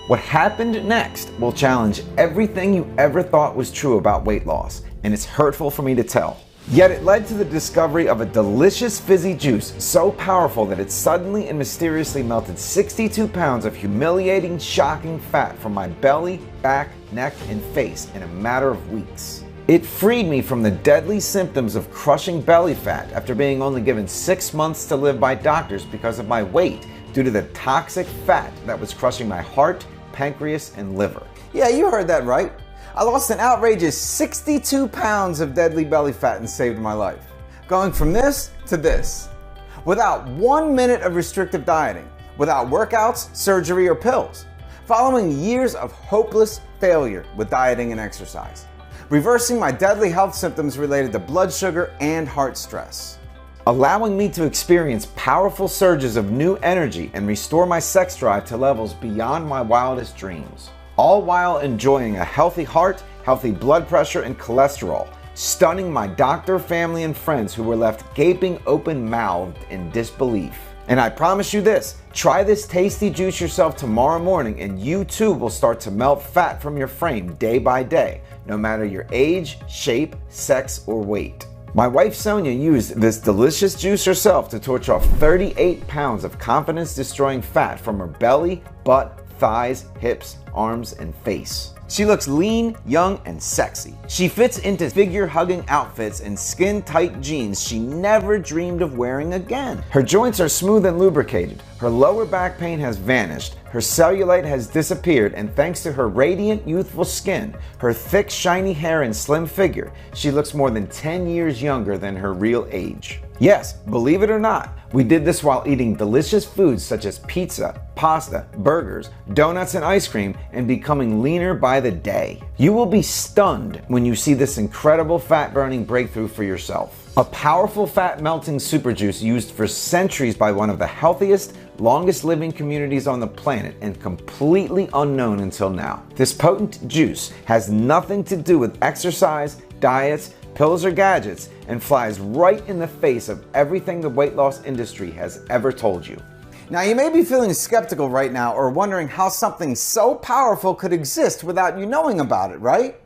What happened next will challenge everything you ever thought was true about weight loss, and it's hurtful for me to tell. Yet it led to the discovery of a delicious fizzy juice so powerful that it suddenly and mysteriously melted 62 pounds of humiliating, shocking fat from my belly, back, neck, and face in a matter of weeks. It freed me from the deadly symptoms of crushing belly fat after being only given 6 months to live by doctors because of my weight due to the toxic fat that was crushing my heart, pancreas, and liver. Yeah, you heard that right. I lost an outrageous 62 pounds of deadly belly fat and saved my life. Going from this to this. Without 1 minute of restrictive dieting, without workouts, surgery, or pills. Following years of hopeless failure with dieting and exercise. Reversing my deadly health symptoms related to blood sugar and heart stress. Allowing me to experience powerful surges of new energy and restore my sex drive to levels beyond my wildest dreams. All while enjoying a healthy heart, healthy blood pressure, and cholesterol, stunning my doctor, family, and friends who were left gaping open-mouthed in disbelief. And I promise you this, try this tasty juice yourself tomorrow morning and you too will start to melt fat from your frame day by day, no matter your age, shape, sex, or weight. My wife Sonia used this delicious juice herself to torch off 38 pounds of confidence-destroying fat from her belly, butt, thighs, hips, arms, and face. She looks lean, young, and sexy. She fits into figure-hugging outfits and skin-tight jeans she never dreamed of wearing again. Her joints are smooth and lubricated. Her lower back pain has vanished. Her cellulite has disappeared, and thanks to her radiant, youthful skin, her thick, shiny hair, and slim figure, she looks more than 10 years younger than her real age. Yes, believe it or not, we did this while eating delicious foods such as pizza, pasta, burgers, donuts, and ice cream, and becoming leaner by the day. You will be stunned when you see this incredible fat-burning breakthrough for yourself. A powerful fat-melting super juice used for centuries by one of the healthiest, longest-living communities on the planet and completely unknown until now. This potent juice has nothing to do with exercise, diets, pills, or gadgets, and flies right in the face of everything the weight loss industry has ever told you. Now, you may be feeling skeptical right now or wondering how something so powerful could exist without you knowing about it, right?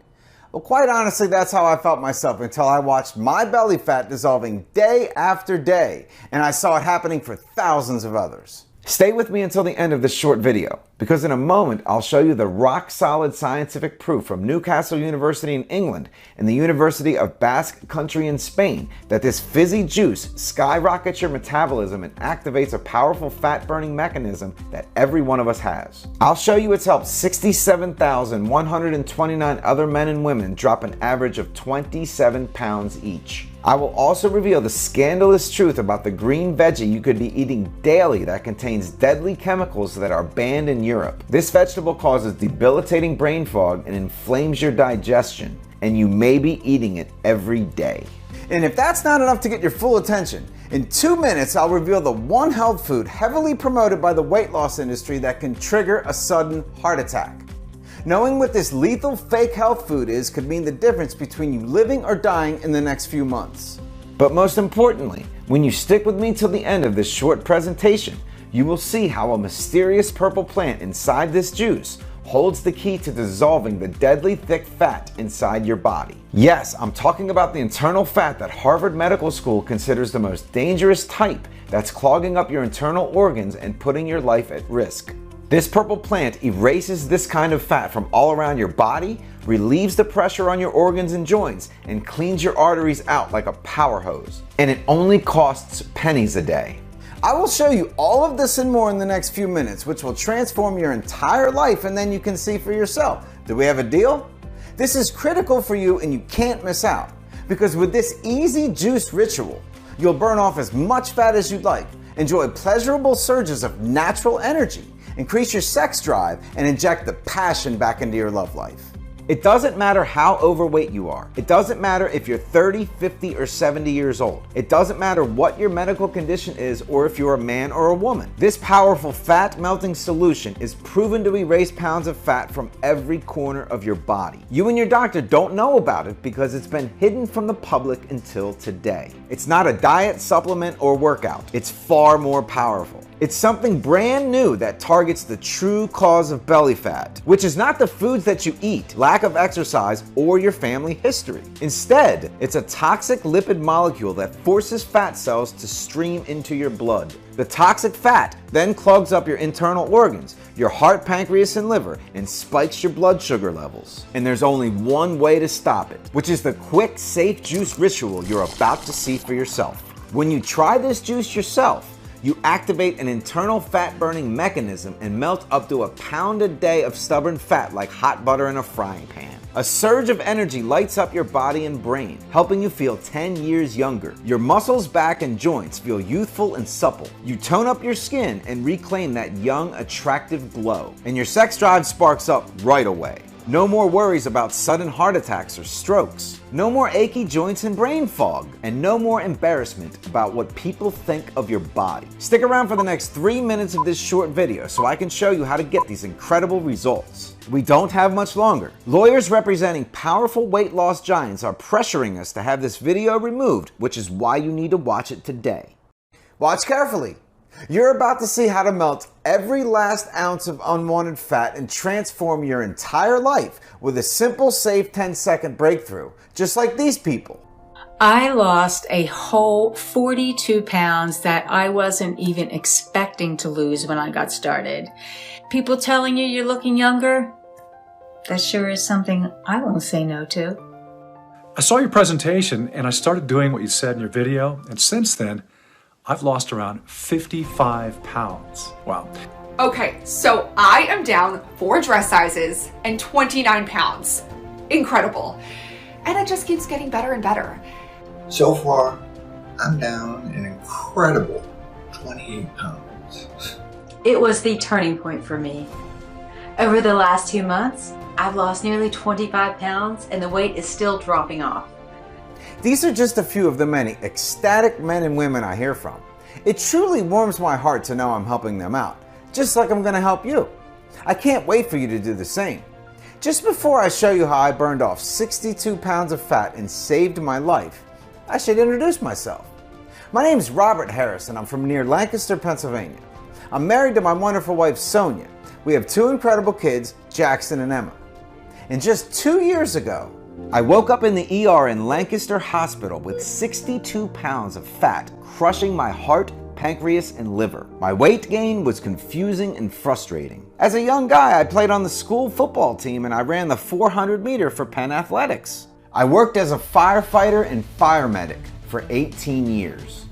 Well, quite honestly, that's how I felt myself until I watched my belly fat dissolving day after day, and I saw it happening for thousands of others. Stay with me until the end of this short video, because in a moment I'll show you the rock-solid scientific proof from Newcastle University in England and the University of Basque Country in Spain that this fizzy juice skyrockets your metabolism and activates a powerful fat-burning mechanism that every one of us has. I'll show you it's helped 67,129 other men and women drop an average of 27 pounds each. I will also reveal the scandalous truth about the green veggie you could be eating daily that contains deadly chemicals that are banned in Europe. This vegetable causes debilitating brain fog and inflames your digestion, and you may be eating it every day. And if that's not enough to get your full attention, in 2 minutes I'll reveal the one health food heavily promoted by the weight loss industry that can trigger a sudden heart attack. Knowing what this lethal fake health food is could mean the difference between you living or dying in the next few months. But most importantly, when you stick with me till the end of this short presentation, you will see how a mysterious purple plant inside this juice holds the key to dissolving the deadly thick fat inside your body. Yes, I'm talking about the internal fat that Harvard Medical School considers the most dangerous type that's clogging up your internal organs and putting your life at risk. This purple plant erases this kind of fat from all around your body, relieves the pressure on your organs and joints, and cleans your arteries out like a power hose. And it only costs pennies a day. I will show you all of this and more in the next few minutes, which will transform your entire life, and then you can see for yourself. Do we have a deal? This is critical for you and you can't miss out, because with this easy juice ritual, you'll burn off as much fat as you'd like, enjoy pleasurable surges of natural energy, increase your sex drive, and inject the passion back into your love life. It doesn't matter how overweight you are. It doesn't matter if you're 30, 50, or 70 years old. It doesn't matter what your medical condition is or if you're a man or a woman. This powerful fat melting solution is proven to erase pounds of fat from every corner of your body. You and your doctor don't know about it because it's been hidden from the public until today. It's not a diet, supplement, or workout. It's far more powerful. It's something brand new that targets the true cause of belly fat, which is not the foods that you eat, lack of exercise, or your family history. Instead, it's a toxic lipid molecule that forces fat cells to stream into your blood. The toxic fat then clogs up your internal organs, your heart, pancreas, and liver, and spikes your blood sugar levels. And there's only one way to stop it, which is the quick, safe juice ritual you're about to see for yourself. When you try this juice yourself, you activate an internal fat-burning mechanism and melt up to a pound a day of stubborn fat like hot butter in a frying pan. A surge of energy lights up your body and brain, helping you feel 10 years younger. Your muscles, back, and joints feel youthful and supple. You tone up your skin and reclaim that young, attractive glow. And your sex drive sparks up right away. No more worries about sudden heart attacks or strokes. No more achy joints and brain fog. And no more embarrassment about what people think of your body. Stick around for the next 3 minutes of this short video so I can show you how to get these incredible results. We don't have much longer. Lawyers representing powerful weight loss giants are pressuring us to have this video removed, which is why you need to watch it today. Watch carefully. You're about to see how to melt every last ounce of unwanted fat and transform your entire life with a simple, safe 10-second breakthrough, just like these people. I lost a whole 42 pounds that I wasn't even expecting to lose when I got started. People telling you you're looking younger, that sure is something I won't say no to. I saw your presentation and I started doing what you said in your video, and since then, I've lost around 55 pounds. Wow. Okay, so I am down 4 dress sizes and 29 pounds. Incredible. And it just keeps getting better and better. So far, I'm down an incredible 28 pounds. It was the turning point for me. Over the last 2 months, I've lost nearly 25 pounds and the weight is still dropping off. These are just a few of the many ecstatic men and women I hear from. It truly warms my heart to know I'm helping them out, just like I'm going to help you. I can't wait for you to do the same. Just before I show you how I burned off 62 pounds of fat and saved my life, I should introduce myself. My name is Robert Harris and I'm from near Lancaster, Pennsylvania. I'm married to my wonderful wife, Sonia. We have 2 incredible kids, Jackson and Emma. And just 2 years ago, I woke up in the ER in Lancaster Hospital with 62 pounds of fat crushing my heart, pancreas, and liver. My weight gain was confusing and frustrating. As a young guy, I played on the school football team and I ran the 400 meter for Penn Athletics. I worked as a firefighter and fire medic for 18 years.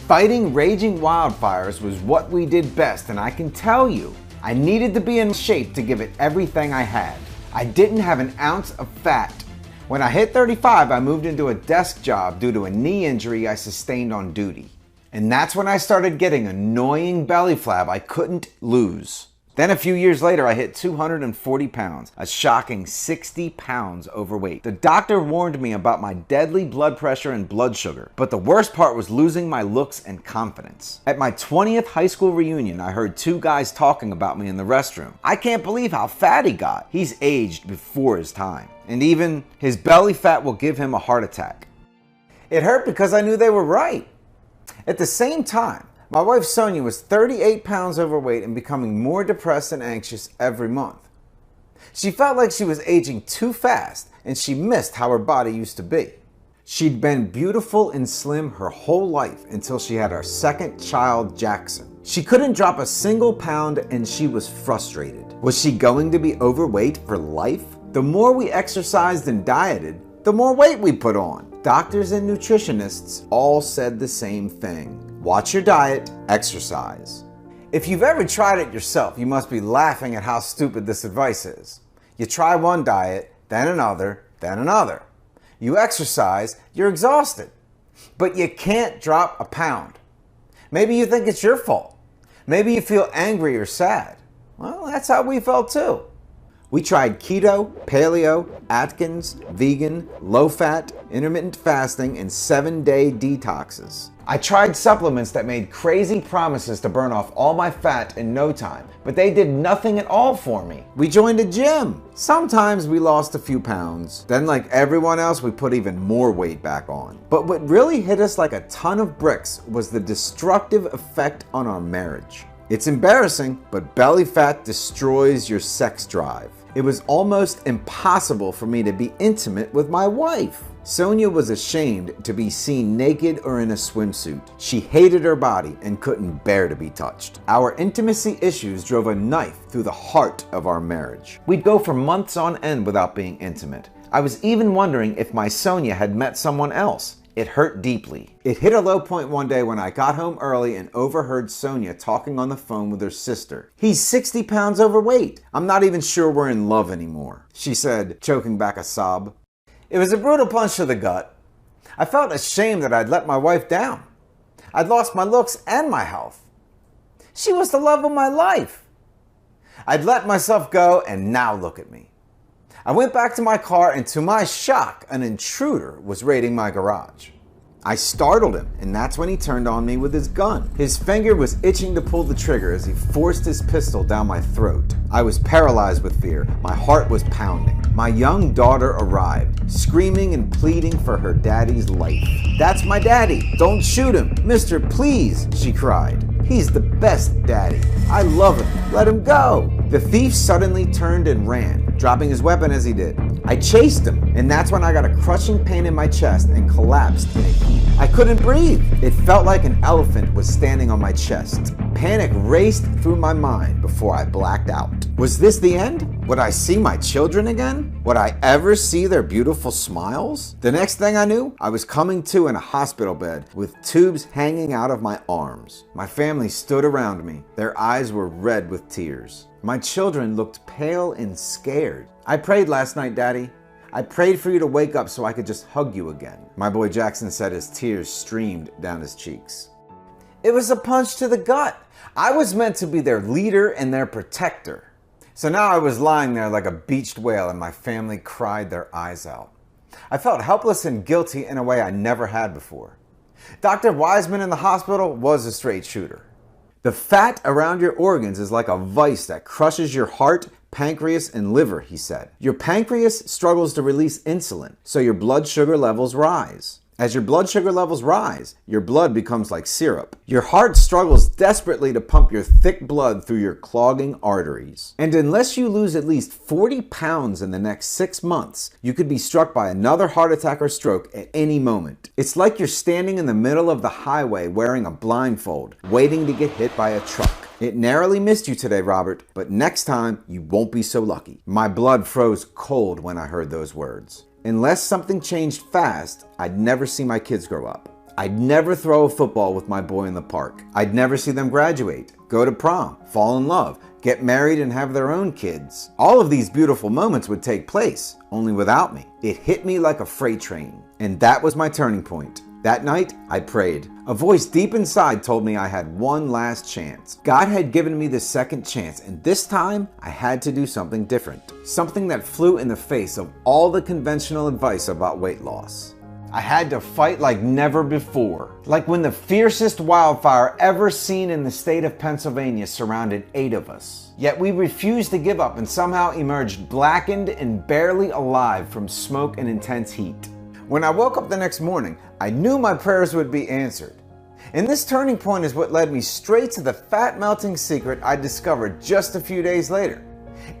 Fighting raging wildfires was what we did best, and I can tell you, I needed to be in shape to give it everything I had. I didn't have an ounce of fat. When I hit 35, I moved into a desk job due to a knee injury I sustained on duty. And that's when I started getting annoying belly flab I couldn't lose. Then a few years later, I hit 240 pounds, a shocking 60 pounds overweight. The doctor warned me about my deadly blood pressure and blood sugar, but the worst part was losing my looks and confidence. At my 20th high school reunion, I heard 2 guys talking about me in the restroom. I can't believe how fat he got. He's aged before his time. And even his belly fat will give him a heart attack. It hurt because I knew they were right. At the same time, my wife Sonia was 38 pounds overweight and becoming more depressed and anxious every month. She felt like she was aging too fast and she missed how her body used to be. She'd been beautiful and slim her whole life until she had our second child, Jackson. She couldn't drop a single pound and she was frustrated. Was she going to be overweight for life? The more we exercised and dieted, the more weight we put on. Doctors and nutritionists all said the same thing. Watch your diet, exercise. If you've ever tried it yourself, you must be laughing at how stupid this advice is. You try one diet, then another, then another. You exercise, you're exhausted. But you can't drop a pound. Maybe you think it's your fault. Maybe you feel angry or sad. Well, that's how we felt too. We tried keto, paleo, Atkins, vegan, low-fat, intermittent fasting, and 7-day detoxes. I tried supplements that made crazy promises to burn off all my fat in no time, but they did nothing at all for me. We joined a gym. Sometimes we lost a few pounds. Then, like everyone else, we put even more weight back on. But what really hit us like a ton of bricks was the destructive effect on our marriage. It's embarrassing, but belly fat destroys your sex drive. It was almost impossible for me to be intimate with my wife. Sonia was ashamed to be seen naked or in a swimsuit. She hated her body and couldn't bear to be touched. Our intimacy issues drove a knife through the heart of our marriage. We'd go for months on end without being intimate. I was even wondering if my Sonia had met someone else. It hurt deeply. It hit a low point one day when I got home early and overheard Sonia talking on the phone with her sister. "He's 60 pounds overweight. I'm not even sure we're in love anymore," she said, choking back a sob. It was a brutal punch to the gut. I felt ashamed that I'd let my wife down. I'd lost my looks and my health. She was the love of my life. I'd let myself go, and now look at me. I went back to my car, and to my shock, an intruder was raiding my garage. I startled him, and that's when he turned on me with his gun. His finger was itching to pull the trigger as he forced his pistol down my throat. I was paralyzed with fear. My heart was pounding. My young daughter arrived, screaming and pleading for her daddy's life. "That's my daddy. Don't shoot him. Mister, please," she cried. "He's the best daddy. I love him. Let him go." The thief suddenly turned and ran, dropping his weapon as he did. I chased him, and that's when I got a crushing pain in my chest and collapsed in a heap. I couldn't breathe. It felt like an elephant was standing on my chest. Panic raced through my mind before I blacked out. Was this the end? Would I see my children again? Would I ever see their beautiful smiles? The next thing I knew, I was coming to in a hospital bed with tubes hanging out of my arms. My family stood around me. Their eyes were red with tears. My children looked pale and scared. "I prayed last night, Daddy. I prayed for you to wake up so I could just hug you again," my boy Jackson said as tears streamed down his cheeks. It was a punch to the gut. I was meant to be their leader and their protector. So now I was lying there like a beached whale, and my family cried their eyes out. I felt helpless and guilty in a way I never had before. Dr. Wiseman in the hospital was a straight shooter. "The fat around your organs is like a vice that crushes your heart, pancreas, and liver," he said. "Your pancreas struggles to release insulin, so your blood sugar levels rise. As your blood sugar levels rise, your blood becomes like syrup. Your heart struggles desperately to pump your thick blood through your clogging arteries. And unless you lose at least 40 pounds in the next 6 months, you could be struck by another heart attack or stroke at any moment. It's like you're standing in the middle of the highway wearing a blindfold, waiting to get hit by a truck. It narrowly missed you today, Robert, but next time you won't be so lucky." My blood froze cold when I heard those words. Unless something changed fast, I'd never see my kids grow up. I'd never throw a football with my boy in the park. I'd never see them graduate, go to prom, fall in love, get married, and have their own kids. All of these beautiful moments would take place, only without me. It hit me like a freight train, and that was my turning point. That night, I prayed. A voice deep inside told me I had one last chance. God had given me the second chance, and this time, I had to do something different. Something that flew in the face of all the conventional advice about weight loss. I had to fight like never before. Like when the fiercest wildfire ever seen in the state of Pennsylvania surrounded 8 of us. Yet we refused to give up and somehow emerged blackened and barely alive from smoke and intense heat. When I woke up the next morning, I knew my prayers would be answered. And this turning point is what led me straight to the fat melting secret I discovered just a few days later.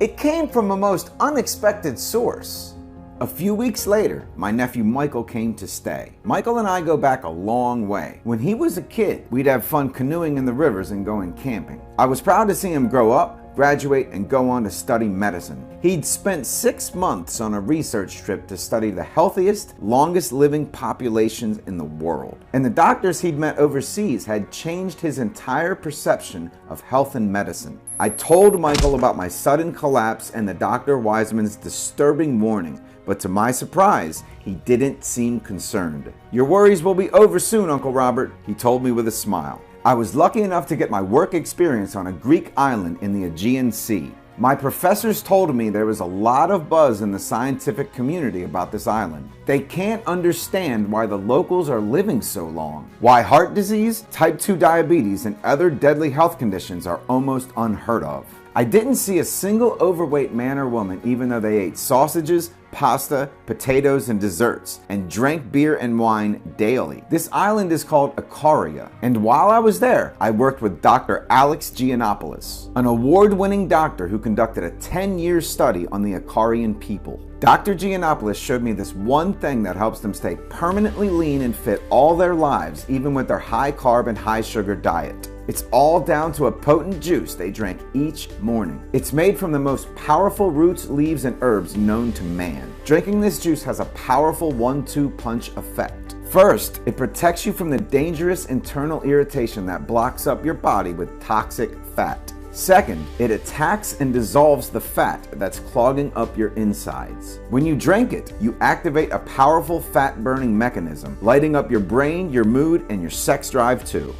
It came from a most unexpected source. A few weeks later, my nephew Michael came to stay. Michael and I go back a long way. When he was a kid, we'd have fun canoeing in the rivers and going camping. I was proud to see him grow up, graduate, and go on to study medicine. He'd spent 6 months on a research trip to study the healthiest, longest living populations in the world. And the doctors he'd met overseas had changed his entire perception of health and medicine. I told Michael about my sudden collapse and the Dr. Wiseman's disturbing warning, but to my surprise, he didn't seem concerned. "Your worries will be over soon, Uncle Robert," he told me with a smile. I was lucky enough to get my work experience on a Greek island in the Aegean Sea. My professors told me there was a lot of buzz in the scientific community about this island. They can't understand why the locals are living so long, why heart disease, type 2 diabetes, and other deadly health conditions are almost unheard of. I didn't see a single overweight man or woman even though they ate sausages, pasta, potatoes, and desserts, and drank beer and wine daily. This island is called Icaria, and while I was there, I worked with Dr. Alex Giannopoulos, an award-winning doctor who conducted a 10-year study on the Icarian people. Dr. Giannopoulos showed me this one thing that helps them stay permanently lean and fit all their lives, even with their high-carb and high-sugar diet. It's all down to a potent juice they drank each morning. It's made from the most powerful roots, leaves, and herbs known to man. Drinking this juice has a powerful 1-2 punch effect. First, it protects you from the dangerous internal irritation that blocks up your body with toxic fat. Second, it attacks and dissolves the fat that's clogging up your insides. When you drink it, you activate a powerful fat-burning mechanism, lighting up your brain, your mood, and your sex drive too.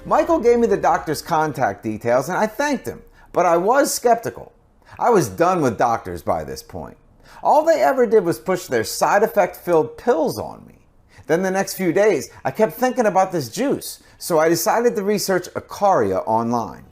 Michael gave me the doctor's contact details and I thanked him, but I was skeptical. I was done with doctors by this point. All they ever did was push their side effect-filled pills on me. Then the next few days, I kept thinking about this juice, so I decided to research Icaria online.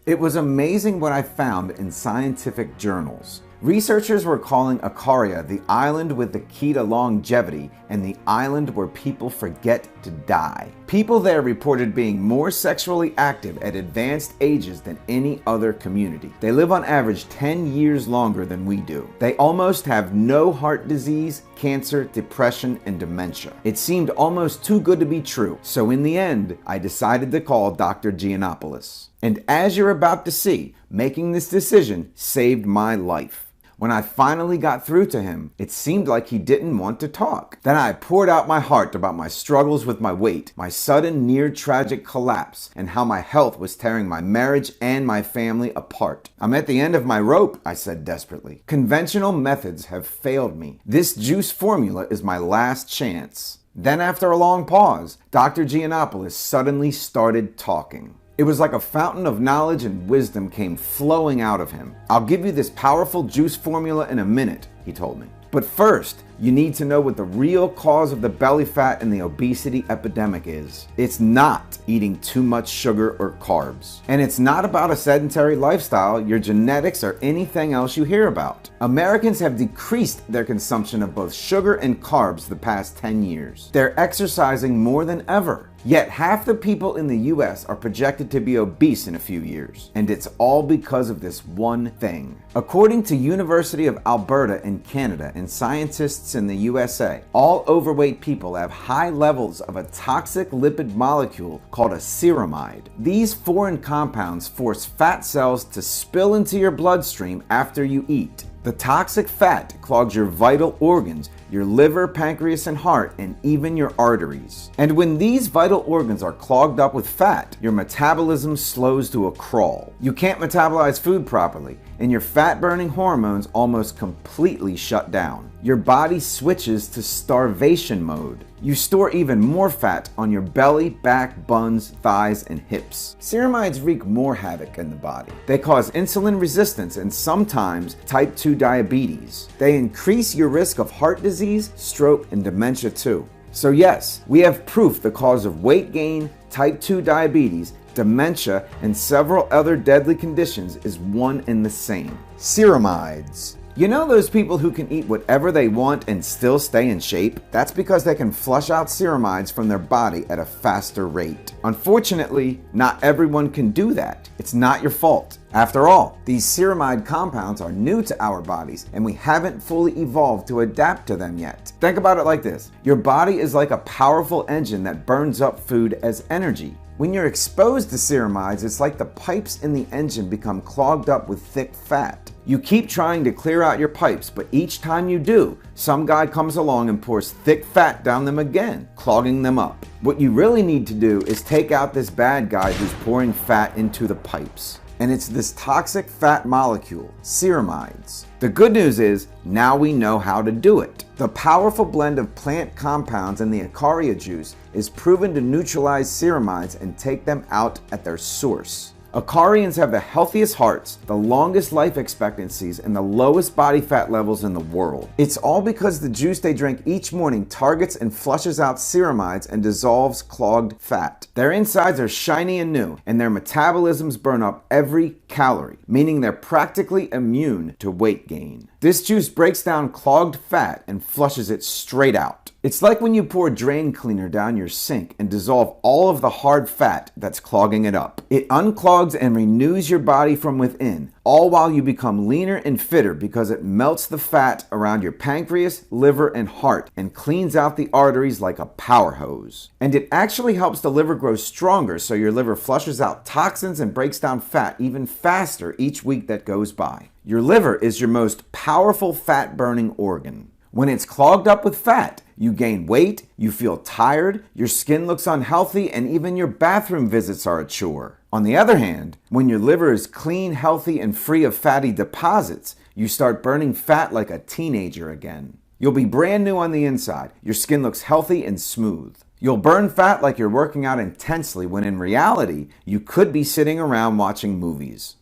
It was amazing what I found in scientific journals. Researchers were calling Icaria the island with the key to longevity and the island where people forget to die. People there reported being more sexually active at advanced ages than any other community. They live on average 10 years longer than we do. They almost have no heart disease, cancer, depression, and dementia. It seemed almost too good to be true, so in the end, I decided to call Dr. Giannopoulos. And as you're about to see, making this decision saved my life. When I finally got through to him, it seemed like he didn't want to talk. Then I poured out my heart about my struggles with my weight, my sudden near-tragic collapse, and how my health was tearing my marriage and my family apart. I'm at the end of my rope, I said desperately. Conventional methods have failed me. This juice formula is my last chance. Then after a long pause, Dr. Giannopoulos suddenly started talking. It was like a fountain of knowledge and wisdom came flowing out of him. I'll give you this powerful juice formula in a minute, he told me. But first, you need to know what the real cause of the belly fat and the obesity epidemic is. It's not eating too much sugar or carbs. And it's not about a sedentary lifestyle, your genetics, or anything else you hear about. Americans have decreased their consumption of both sugar and carbs the past 10 years. They're exercising more than ever. Yet half the people in the US are projected to be obese in a few years, and it's all because of this one thing. According to University of Alberta in Canada and scientists in the USA, all overweight people have high levels of a toxic lipid molecule called a ceramide. These foreign compounds force fat cells to spill into your bloodstream after you eat. The toxic fat clogs your vital organs, your liver, pancreas, and heart, and even your arteries. And when these vital organs are clogged up with fat, your metabolism slows to a crawl. You can't metabolize food properly, and your fat-burning hormones almost completely shut down. Your body switches to starvation mode. You store even more fat on your belly, back, buns, thighs, and hips. Ceramides wreak more havoc in the body. They cause insulin resistance and sometimes type 2 diabetes. They increase your risk of heart disease, stroke, and dementia too. So yes, we have proof the cause of weight gain, type 2 diabetes, dementia, and several other deadly conditions is one and the same. Ceramides. You know those people who can eat whatever they want and still stay in shape? That's because they can flush out ceramides from their body at a faster rate. Unfortunately, not everyone can do that. It's not your fault. After all, these ceramide compounds are new to our bodies and we haven't fully evolved to adapt to them yet. Think about it like this. Your body is like a powerful engine that burns up food as energy. When you're exposed to ceramides, it's like the pipes in the engine become clogged up with thick fat. You keep trying to clear out your pipes, but each time you do, some guy comes along and pours thick fat down them again, clogging them up. What you really need to do is take out this bad guy who's pouring fat into the pipes. And it's this toxic fat molecule, ceramides. The good news is, now we know how to do it. The powerful blend of plant compounds in the Icaria juice is proven to neutralize ceramides and take them out at their source. Acarians have the healthiest hearts, the longest life expectancies, and the lowest body fat levels in the world. It's all because the juice they drink each morning targets and flushes out ceramides and dissolves clogged fat. Their insides are shiny and new, and their metabolisms burn up every calorie, meaning they're practically immune to weight gain. This juice breaks down clogged fat and flushes it straight out. It's like when you pour drain cleaner down your sink and dissolve all of the hard fat that's clogging it up. It unclogs and renews your body from within, all while you become leaner and fitter because it melts the fat around your pancreas, liver, and heart and cleans out the arteries like a power hose. And it actually helps the liver grow stronger so your liver flushes out toxins and breaks down fat even faster each week that goes by. Your liver is your most powerful fat-burning organ. When it's clogged up with fat, you gain weight, you feel tired, your skin looks unhealthy, and even your bathroom visits are a chore. On the other hand, when your liver is clean, healthy, and free of fatty deposits, you start burning fat like a teenager again. You'll be brand new on the inside. Your skin looks healthy and smooth. You'll burn fat like you're working out intensely when in reality, you could be sitting around watching movies.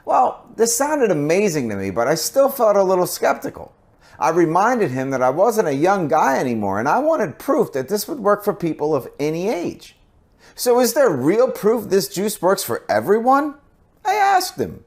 Well, this sounded amazing to me, but I still felt a little skeptical. I reminded him that I wasn't a young guy anymore, and I wanted proof that this would work for people of any age. So is there real proof this juice works for everyone? I asked him.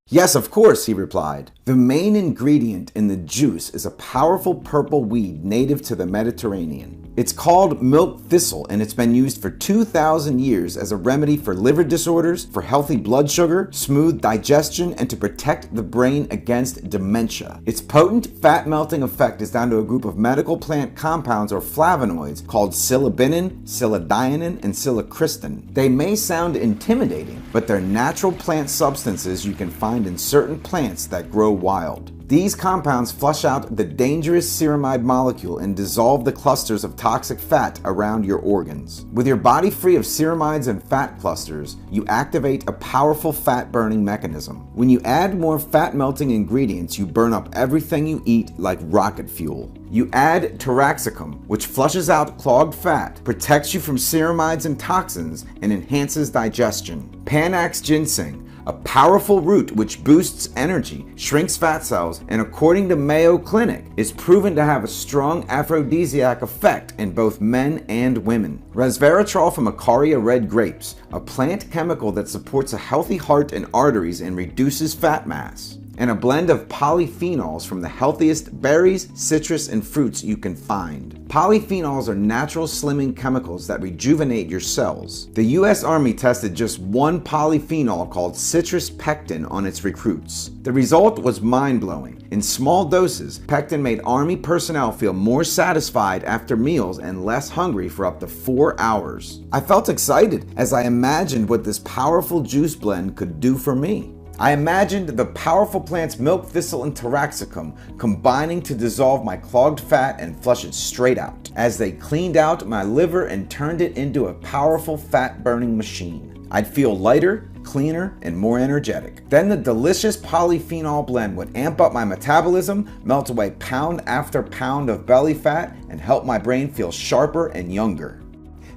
Yes, of course, he replied. The main ingredient in the juice is a powerful purple weed native to the Mediterranean. It's called milk thistle, and it's been used for 2,000 years as a remedy for liver disorders, for healthy blood sugar, smooth digestion, and to protect the brain against dementia. Its potent fat-melting effect is down to a group of medical plant compounds or flavonoids called psilocybin, psilocybin, and psilocybin. They may sound intimidating, but they're natural plant substances you can find in certain plants that grow wild. These compounds flush out the dangerous ceramide molecule and dissolve the clusters of toxic fat around your organs. With your body free of ceramides and fat clusters, you activate a powerful fat-burning mechanism. When you add more fat-melting ingredients, you burn up everything you eat like rocket fuel. You add taraxacum, which flushes out clogged fat, protects you from ceramides and toxins, and enhances digestion. Panax ginseng, a powerful root which boosts energy, shrinks fat cells, and according to Mayo Clinic, is proven to have a strong aphrodisiac effect in both men and women. Resveratrol from Acaria red grapes, a plant chemical that supports a healthy heart and arteries and reduces fat mass. And a blend of polyphenols from the healthiest berries, citrus, and fruits you can find. Polyphenols are natural slimming chemicals that rejuvenate your cells. The US Army tested just one polyphenol called citrus pectin on its recruits. The result was mind-blowing. In small doses, pectin made Army personnel feel more satisfied after meals and less hungry for up to 4 hours. I felt excited as I imagined what this powerful juice blend could do for me. I imagined the powerful plants milk thistle and taraxacum combining to dissolve my clogged fat and flush it straight out, as they cleaned out my liver and turned it into a powerful fat-burning machine. I'd feel lighter, cleaner, and more energetic. Then the delicious polyphenol blend would amp up my metabolism, melt away pound after pound of belly fat, and help my brain feel sharper and younger.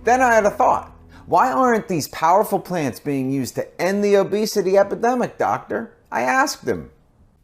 Then I had a thought. Why aren't these powerful plants being used to end the obesity epidemic, doctor? I asked him.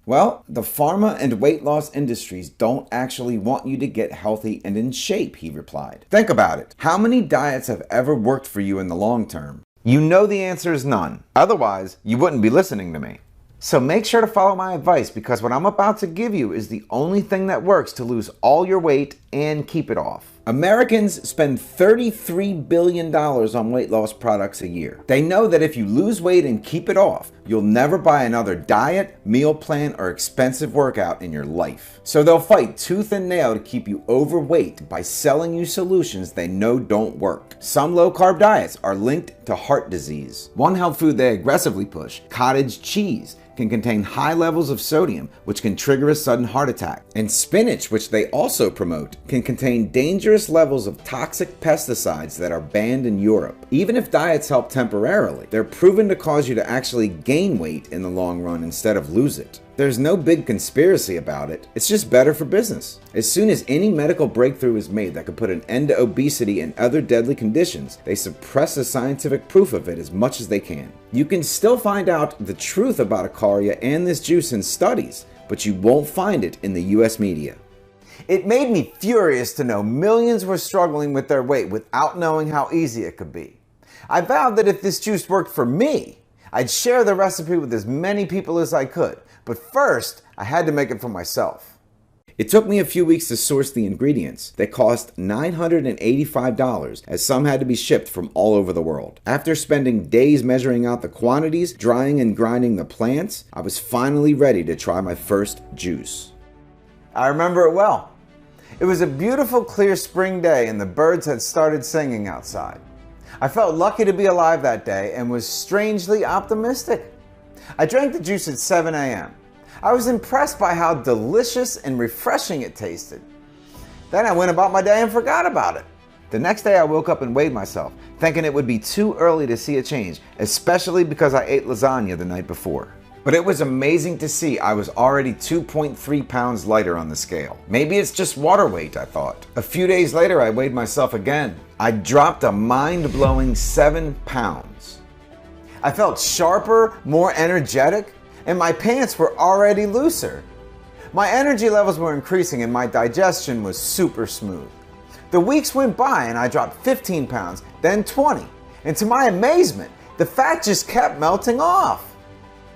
Well, the pharma and weight loss industries don't actually want you to get healthy and in shape, he replied. Think about it. How many diets have ever worked for you in the long term? You know the answer is none. Otherwise, you wouldn't be listening to me. So make sure to follow my advice because what I'm about to give you is the only thing that works to lose all your weight and keep it off. Americans spend $33 billion on weight loss products a year. They know that if you lose weight and keep it off, you'll never buy another diet, meal plan, or expensive workout in your life. So they'll fight tooth and nail to keep you overweight by selling you solutions they know don't work. Some low-carb diets are linked to heart disease. One health food they aggressively push, cottage cheese, can contain high levels of sodium, which can trigger a sudden heart attack. And spinach, which they also promote, can contain dangerous dangerous levels of toxic pesticides that are banned in Europe. Even if diets help temporarily, they're proven to cause you to actually gain weight in the long run instead of lose it. There's no big conspiracy about it, it's just better for business. As soon as any medical breakthrough is made that could put an end to obesity and other deadly conditions, they suppress the scientific proof of it as much as they can. You can still find out the truth about Acaria and this juice in studies, but you won't find it in the US media. It made me furious to know millions were struggling with their weight without knowing how easy it could be. I vowed that if this juice worked for me, I'd share the recipe with as many people as I could. But first, I had to make it for myself. It took me a few weeks to source the ingredients. They cost $985, as some had to be shipped from all over the world. After spending days measuring out the quantities, drying and grinding the plants, I was finally ready to try my first juice. I remember it well. It was a beautiful, clear spring day and the birds had started singing outside. I felt lucky to be alive that day and was strangely optimistic. I drank the juice at 7 a.m. I was impressed by how delicious and refreshing it tasted. Then I went about my day and forgot about it. The next day I woke up and weighed myself, thinking it would be too early to see a change, especially because I ate lasagna the night before. But it was amazing to see I was already 2.3 pounds lighter on the scale. Maybe it's just water weight, I thought. A few days later I weighed myself again. I dropped a mind-blowing 7 pounds. I felt sharper, more energetic, and my pants were already looser. My energy levels were increasing and my digestion was super smooth. The weeks went by and I dropped 15 pounds, then 20, and to my amazement, the fat just kept melting off.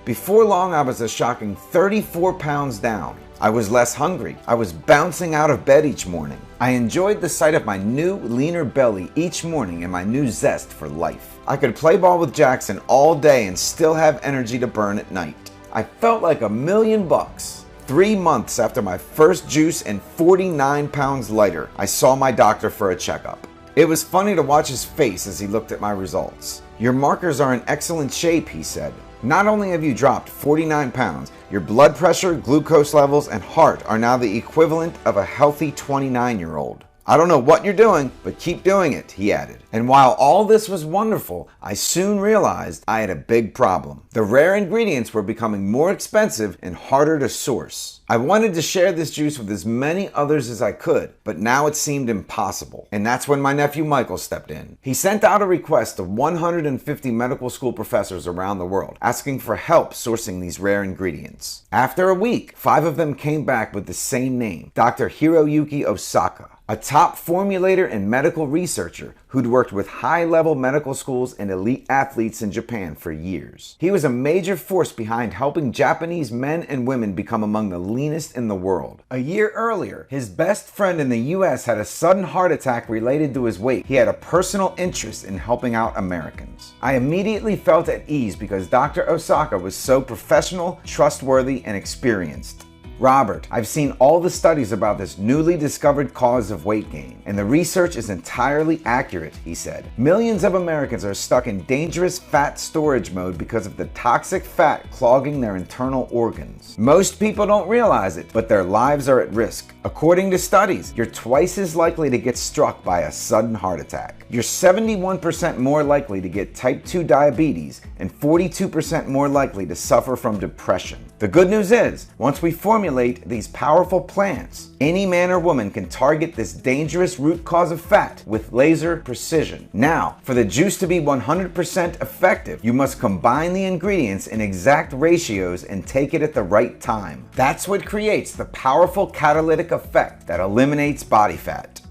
Before long, I was a shocking 34 pounds down. I was less hungry. I was bouncing out of bed each morning. I enjoyed the sight of my new, leaner belly each morning and my new zest for life. I could play ball with Jackson all day and still have energy to burn at night. I felt like $1,000,000. 3 months after my first juice and 49 pounds lighter, I saw my doctor for a checkup. It was funny to watch his face as he looked at my results. "Your markers are in excellent shape," he said. "Not only have you dropped 49 pounds, your blood pressure, glucose levels, and heart are now the equivalent of a healthy 29-year-old. I don't know what you're doing, but keep doing it," he added. And while all this was wonderful, I soon realized I had a big problem. The rare ingredients were becoming more expensive and harder to source. I wanted to share this juice with as many others as I could, but now it seemed impossible. And that's when my nephew Michael stepped in. He sent out a request to 150 medical school professors around the world, asking for help sourcing these rare ingredients. After a week, 5 of them came back with the same name, Dr. Hiroyuki Osaka, a top formulator and medical researcher who'd worked with high-level medical schools and elite athletes in Japan for years. He was a major force behind helping Japanese men and women become among the leanest in the world. A year earlier, his best friend in the US had a sudden heart attack related to his weight. He had a personal interest in helping out Americans. I immediately felt at ease because Dr. Osaka was so professional, trustworthy, and experienced. "Robert, I've seen all the studies about this newly discovered cause of weight gain, and the research is entirely accurate," he said. "Millions of Americans are stuck in dangerous fat storage mode because of the toxic fat clogging their internal organs. Most people don't realize it, but their lives are at risk. According to studies, you're twice as likely to get struck by a sudden heart attack. You're 71% more likely to get type 2 diabetes and 42% more likely to suffer from depression. The good news is, once we formulate these powerful plants, any man or woman can target this dangerous root cause of fat with laser precision. Now, for the juice to be 100% effective, you must combine the ingredients in exact ratios and take it at the right time. That's what creates the powerful catalytic effect that eliminates body fat."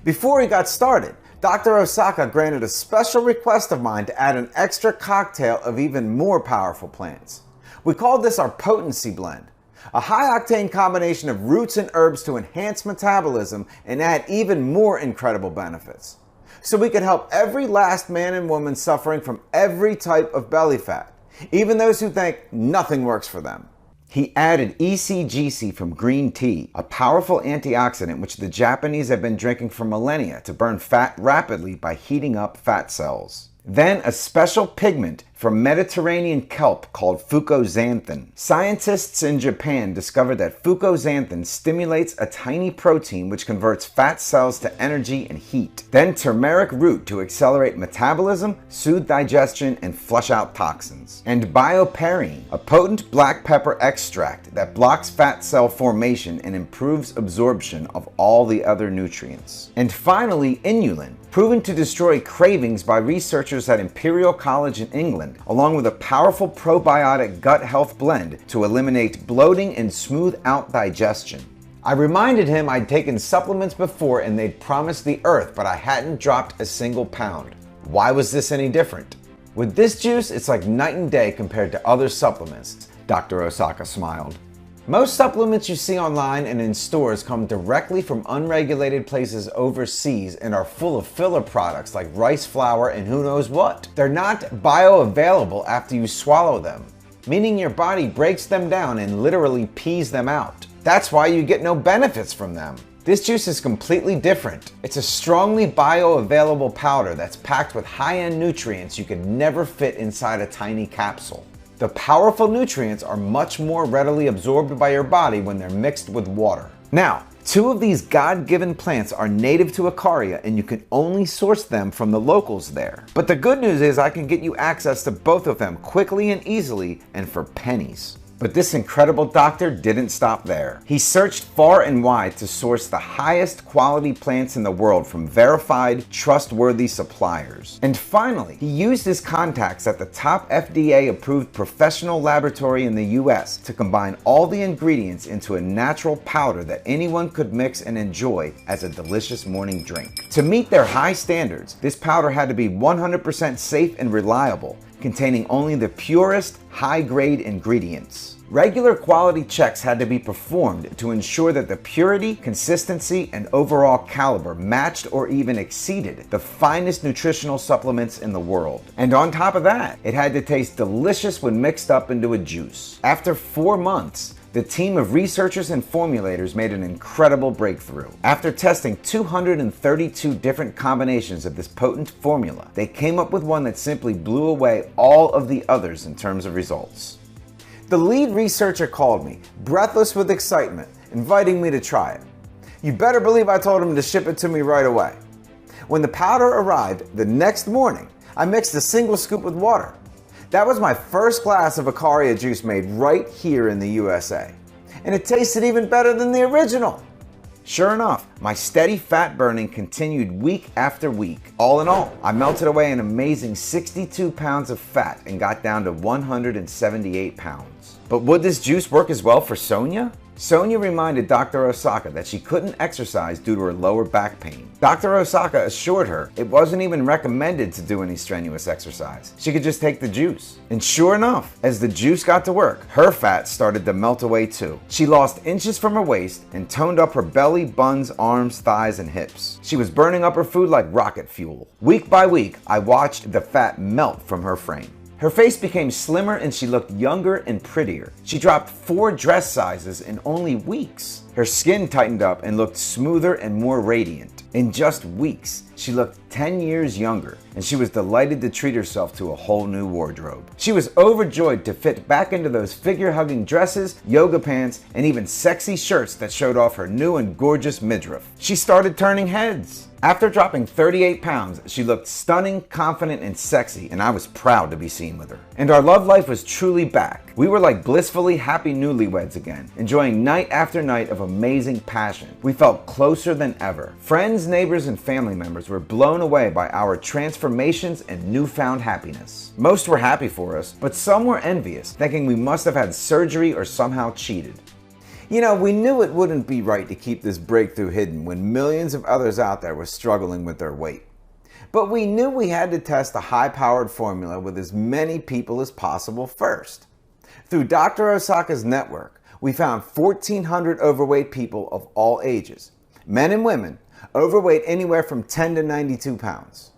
Before he got started, Dr. Osaka granted a special request of mine to add an extra cocktail of even more powerful plants. We called this our potency blend, a high-octane combination of roots and herbs to enhance metabolism and add even more incredible benefits. So we could help every last man and woman suffering from every type of belly fat, even those who think nothing works for them. He added ECGC from green tea, a powerful antioxidant which the Japanese have been drinking for millennia to burn fat rapidly by heating up fat cells. Then a special pigment from Mediterranean kelp called fucoxanthin. Scientists in Japan discovered that fucoxanthin stimulates a tiny protein which converts fat cells to energy and heat. Then turmeric root to accelerate metabolism, soothe digestion, and flush out toxins. And bioperine, a potent black pepper extract that blocks fat cell formation and improves absorption of all the other nutrients. And finally, inulin, proven to destroy cravings by researchers at Imperial College in England, along with a powerful probiotic gut health blend to eliminate bloating and smooth out digestion. I reminded him I'd taken supplements before and they'd promised the earth, but I hadn't dropped a single pound. Why was this any different? With this juice, it's like night and day compared to other supplements, Dr. Osaka smiled. Most supplements you see online and in stores come directly from unregulated places overseas and are full of filler products like rice flour and who knows what. They're not bioavailable after you swallow them, meaning your body breaks them down and literally pees them out. That's why you get no benefits from them. This juice is completely different. It's a strongly bioavailable powder that's packed with high-end nutrients you could never fit inside a tiny capsule. The powerful nutrients are much more readily absorbed by your body when they're mixed with water. Now, 2 of these God-given plants are native to Icaria and you can only source them from the locals there. But the good news is I can get you access to both of them quickly and easily and for pennies. But this incredible doctor didn't stop there. He searched far and wide to source the highest quality plants in the world from verified, trustworthy suppliers. And finally, he used his contacts at the top FDA-approved professional laboratory in the US to combine all the ingredients into a natural powder that anyone could mix and enjoy as a delicious morning drink. To meet their high standards, this powder had to be 100% safe and reliable, containing only the purest, high-grade ingredients. Regular quality checks had to be performed to ensure that the purity, consistency, and overall caliber matched or even exceeded the finest nutritional supplements in the world. And on top of that, it had to taste delicious when mixed up into a juice. After 4 months, the team of researchers and formulators made an incredible breakthrough. After testing 232 different combinations of this potent formula, they came up with one that simply blew away all of the others in terms of results. The lead researcher called me, breathless with excitement, inviting me to try it. You better believe I told him to ship it to me right away. When the powder arrived the next morning, I mixed a single scoop with water. That was my first glass of Icaria juice made right here in the USA. And it tasted even better than the original. Sure enough, my steady fat burning continued week after week. All in all, I melted away an amazing 62 pounds of fat and got down to 178 pounds. But would this juice work as well for Sonia? Sonia reminded Dr. Osaka that she couldn't exercise due to her lower back pain. Dr. Osaka assured her it wasn't even recommended to do any strenuous exercise. She could just take the juice. And sure enough, as the juice got to work, her fat started to melt away too. She lost inches from her waist and toned up her belly, buns, arms, thighs, and hips. She was burning up her food like rocket fuel. Week by week, I watched the fat melt from her frame. Her face became slimmer and she looked younger and prettier. She dropped 4 dress sizes in only weeks. Her skin tightened up and looked smoother and more radiant. In just weeks, she looked 10 years younger, and she was delighted to treat herself to a whole new wardrobe. She was overjoyed to fit back into those figure-hugging dresses, yoga pants, and even sexy shirts that showed off her new and gorgeous midriff. She started turning heads. After dropping 38 pounds, she looked stunning, confident, and sexy, and I was proud to be seen with her. And our love life was truly back. We were like blissfully happy newlyweds again, enjoying night after night of amazing passion. We felt closer than ever. Friends, neighbors, and family members were blown away by our transformations and newfound happiness. Most were happy for us, but some were envious, thinking we must have had surgery or somehow cheated. You know, we knew it wouldn't be right to keep this breakthrough hidden when millions of others out there were struggling with their weight. But we knew we had to test a high-powered formula with as many people as possible first. Through Dr. Osaka's network, we found 1,400 overweight people of all ages, men and women, overweight anywhere from 10 to 92 pounds.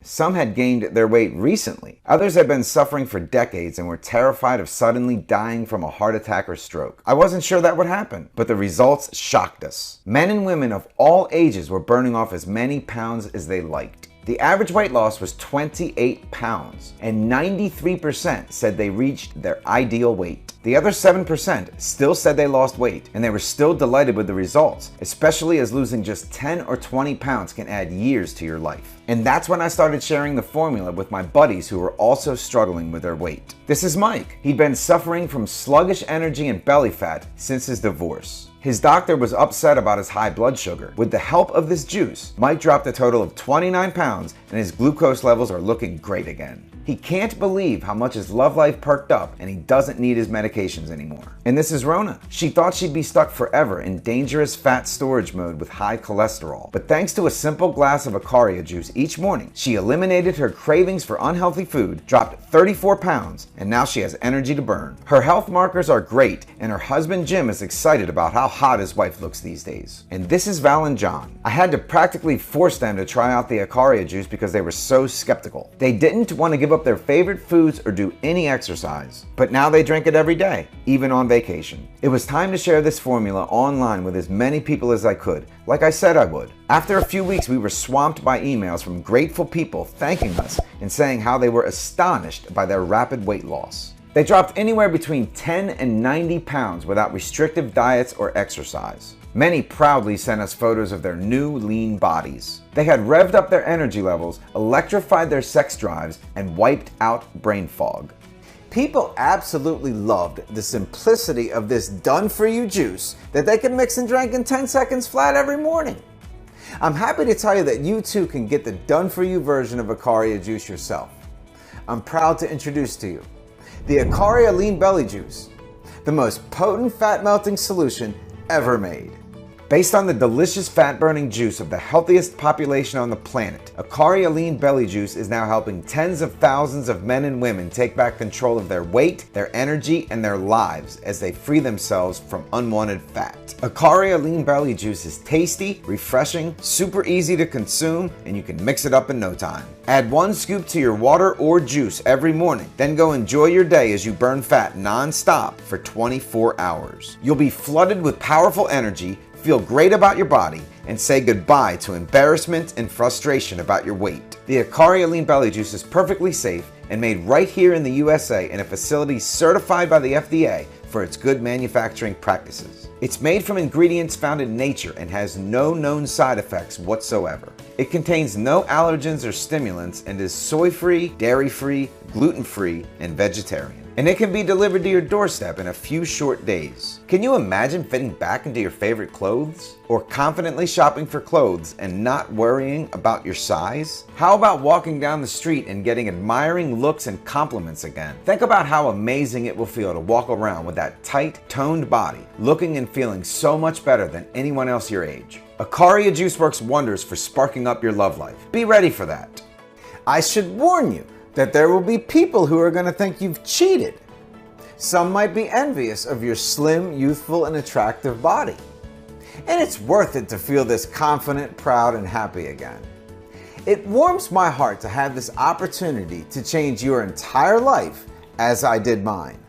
Some had gained their weight recently. Others had been suffering for decades and were terrified of suddenly dying from a heart attack or stroke. I wasn't sure that would happen, but the results shocked us. Men and women of all ages were burning off as many pounds as they liked. The average weight loss was 28 pounds, and 93% said they reached their ideal weight. The other 7% still said they lost weight, and they were still delighted with the results, especially as losing just 10 or 20 pounds can add years to your life. And that's when I started sharing the formula with my buddies who were also struggling with their weight. This is Mike. He'd been suffering from sluggish energy and belly fat since his divorce. His doctor was upset about his high blood sugar. With the help of this juice, Mike dropped a total of 29 pounds and his glucose levels are looking great again. He can't believe how much his love life perked up and he doesn't need his medications anymore. And this is Rona. She thought she'd be stuck forever in dangerous fat storage mode with high cholesterol. But thanks to a simple glass of Acaria juice each morning, she eliminated her cravings for unhealthy food, dropped 34 pounds, and now she has energy to burn. Her health markers are great, and her husband Jim is excited about how hot his wife looks these days. And this is Val and John. I had to practically force them to try out the Acaria juice because they were so skeptical. They didn't want to give up their favorite foods or do any exercise, but now they drink it every day, even on vacation. It was time to share this formula online with as many people as I could, like I said I would. After a few weeks, we were swamped by emails from grateful people thanking us and saying how they were astonished by their rapid weight loss. They dropped anywhere between 10 and 90 pounds without restrictive diets or exercise. Many proudly sent us photos of their new lean bodies. They had revved up their energy levels, electrified their sex drives, and wiped out brain fog. People absolutely loved the simplicity of this done-for-you juice that they can mix and drink in 10 seconds flat every morning. I'm happy to tell you that you too can get the done-for-you version of Acaria juice yourself. I'm proud to introduce to you the Acaria Lean Belly Juice, the most potent fat-melting solution ever made. Based on the delicious fat-burning juice of the healthiest population on the planet, Acaria Lean Belly Juice is now helping tens of thousands of men and women take back control of their weight, their energy, and their lives as they free themselves from unwanted fat. Acaria Lean Belly Juice is tasty, refreshing, super easy to consume, and you can mix it up in no time. Add 1 scoop to your water or juice every morning, then go enjoy your day as you burn fat non-stop for 24 hours. You'll be flooded with powerful energy, feel great about your body, and say goodbye to embarrassment and frustration about your weight. The Acaria Lean Belly Juice is perfectly safe and made right here in the USA in a facility certified by the FDA for its good manufacturing practices. It's made from ingredients found in nature and has no known side effects whatsoever. It contains no allergens or stimulants and is soy-free, dairy-free, gluten-free, and vegetarian. And it can be delivered to your doorstep in a few short days. Can you imagine fitting back into your favorite clothes? Or confidently shopping for clothes and not worrying about your size? How about walking down the street and getting admiring looks and compliments again? Think about how amazing it will feel to walk around with that tight, toned body, looking and feeling so much better than anyone else your age. Acaria Juice works wonders for sparking up your love life. Be ready for that. I should warn you that there will be people who are going to think you've cheated. Some might be envious of your slim, youthful, and attractive body. And it's worth it to feel this confident, proud, and happy again. It warms my heart to have this opportunity to change your entire life as I did mine.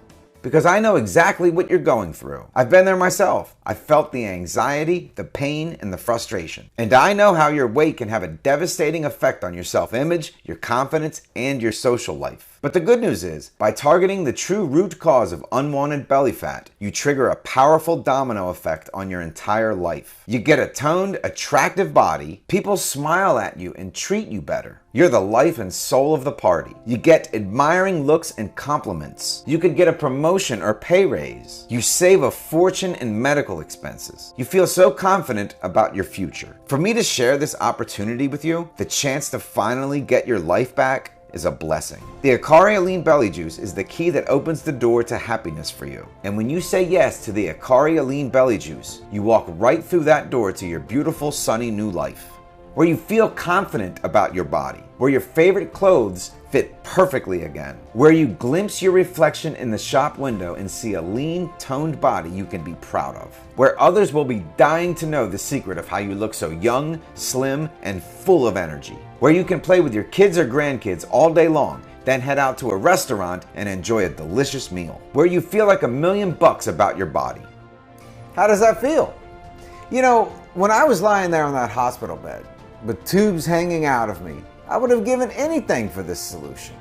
Because I know exactly what you're going through. I've been there myself. I felt the anxiety, the pain, and the frustration. And I know how your weight can have a devastating effect on your self-image, your confidence, and your social life. But the good news is, by targeting the true root cause of unwanted belly fat, you trigger a powerful domino effect on your entire life. You get a toned, attractive body, people smile at you and treat you better. You're the life and soul of the party. You get admiring looks and compliments. You could get a promotion or pay raise. You save a fortune in medical expenses. You feel so confident about your future. For me to share this opportunity with you, the chance to finally get your life back, is a blessing. The Acaria Lean Belly Juice is the key that opens the door to happiness for you. And when you say yes to the Acaria Lean Belly Juice, you walk right through that door to your beautiful, sunny new life, where you feel confident about your body, where your favorite clothes fit perfectly again, where you glimpse your reflection in the shop window and see a lean, toned body you can be proud of, where others will be dying to know the secret of how you look so young, slim, and full of energy, where you can play with your kids or grandkids all day long, then head out to a restaurant and enjoy a delicious meal, where you feel like $1,000,000 about your body. How does that feel? You know, when I was lying there on that hospital bed, with tubes hanging out of me, I would have given anything for this solution.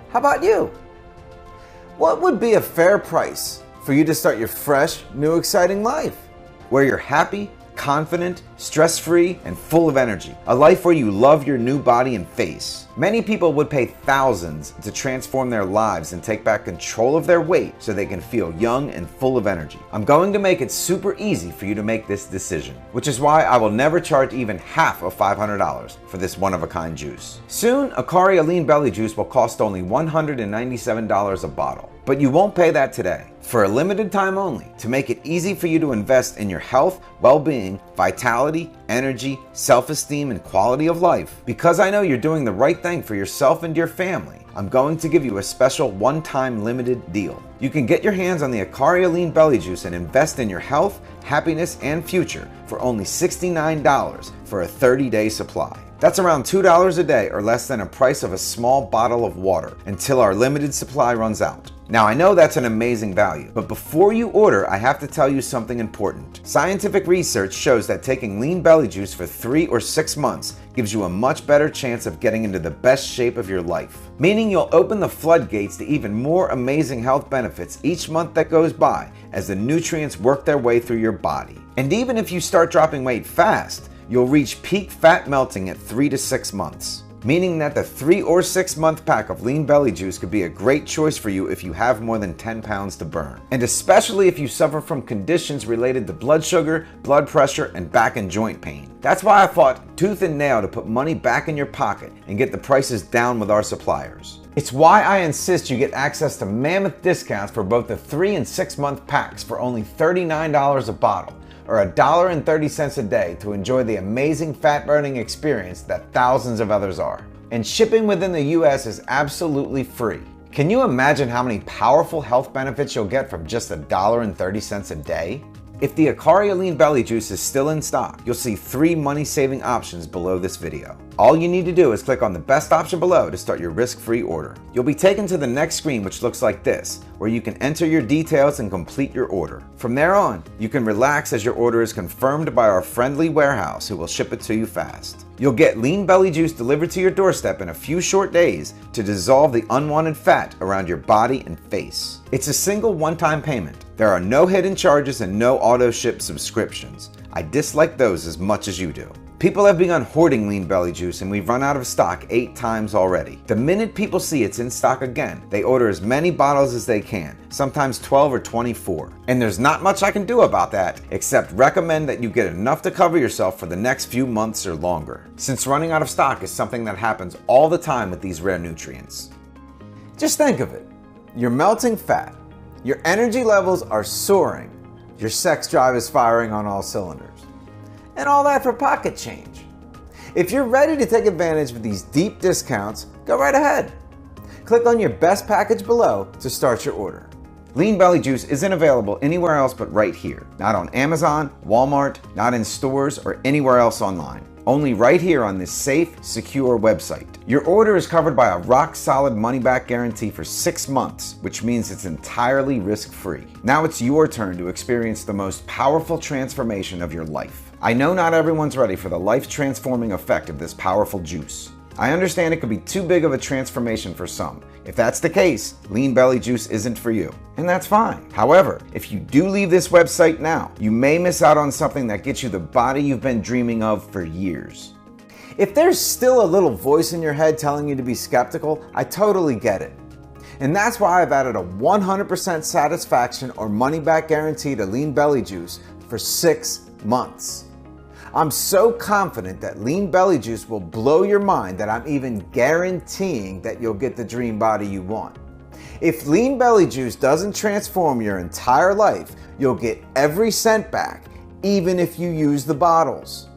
How about you? What would be a fair price for you to start your fresh, new, exciting life? Where you're happy, confident, stress-free, and full of energy. A life where you love your new body and face. Many people would pay thousands to transform their lives and take back control of their weight so they can feel young and full of energy. I'm going to make it super easy for you to make this decision, which is why I will never charge even half of $500 for this one-of-a-kind juice. Soon, Akari Lean Belly Juice will cost only $197 a bottle. But you won't pay that today. For a limited time only, to make it easy for you to invest in your health, well-being, vitality, energy, self-esteem, and quality of life, because I know you're doing the right thing for yourself and your family, I'm going to give you a special one-time limited deal. You can get your hands on the Akari Lean Belly Juice and invest in your health, happiness, and future for only $69 for a 30-day supply. That's around $2 a day or less than a price of a small bottle of water until our limited supply runs out. Now I know that's an amazing value, but before you order, I have to tell you something important. Scientific research shows that taking Lean Belly Juice for 3 or 6 months gives you a much better chance of getting into the best shape of your life. Meaning you'll open the floodgates to even more amazing health benefits each month that goes by as the nutrients work their way through your body. And even if you start dropping weight fast, you'll reach peak fat melting at 3 to 6 months. Meaning that the 3 or 6 month pack of Lean Belly Juice could be a great choice for you if you have more than 10 pounds to burn. And especially if you suffer from conditions related to blood sugar, blood pressure, and back and joint pain. That's why I fought tooth and nail to put money back in your pocket and get the prices down with our suppliers. It's why I insist you get access to mammoth discounts for both the 3 and 6 month packs for only $39 a bottle, or $1.30 a day to enjoy the amazing fat-burning experience that thousands of others are. And shipping within the US is absolutely free. Can you imagine how many powerful health benefits you'll get from just $1.30 a day? If the Akari Lean Belly Juice is still in stock, you'll see 3 money-saving options below this video. All you need to do is click on the best option below to start your risk-free order. You'll be taken to the next screen, which looks like this, where you can enter your details and complete your order. From there on, you can relax as your order is confirmed by our friendly warehouse who will ship it to you fast. You'll get Lean Belly Juice delivered to your doorstep in a few short days to dissolve the unwanted fat around your body and face. It's a single one-time payment. There are no hidden charges and no auto-ship subscriptions. I dislike those as much as you do. People have begun hoarding Lean Belly Juice and we've run out of stock 8 times already. The minute people see it's in stock again, they order as many bottles as they can, sometimes 12 or 24. And there's not much I can do about that, except recommend that you get enough to cover yourself for the next few months or longer, since running out of stock is something that happens all the time with these rare nutrients. Just think of it. You're melting fat. Your energy levels are soaring. Your sex drive is firing on all cylinders. And all that for pocket change. If you're ready to take advantage of these deep discounts, go right ahead. Click on your best package below to start your order. Lean Belly Juice isn't available anywhere else but right here. Not on Amazon, Walmart, not in stores, or anywhere else online. Only right here on this safe, secure website. Your order is covered by a rock-solid money-back guarantee for 6 months, which means it's entirely risk-free. Now it's your turn to experience the most powerful transformation of your life. I know not everyone's ready for the life-transforming effect of this powerful juice. I understand it could be too big of a transformation for some. If that's the case, Lean Belly Juice isn't for you, and that's fine. However, if you do leave this website now, you may miss out on something that gets you the body you've been dreaming of for years. If there's still a little voice in your head telling you to be skeptical, I totally get it. And that's why I've added a 100% satisfaction or money-back guarantee to Lean Belly Juice for 6 months. I'm so confident that Lean Belly Juice will blow your mind that I'm even guaranteeing that you'll get the dream body you want. If Lean Belly Juice doesn't transform your entire life, you'll get every cent back, even if you use the bottles.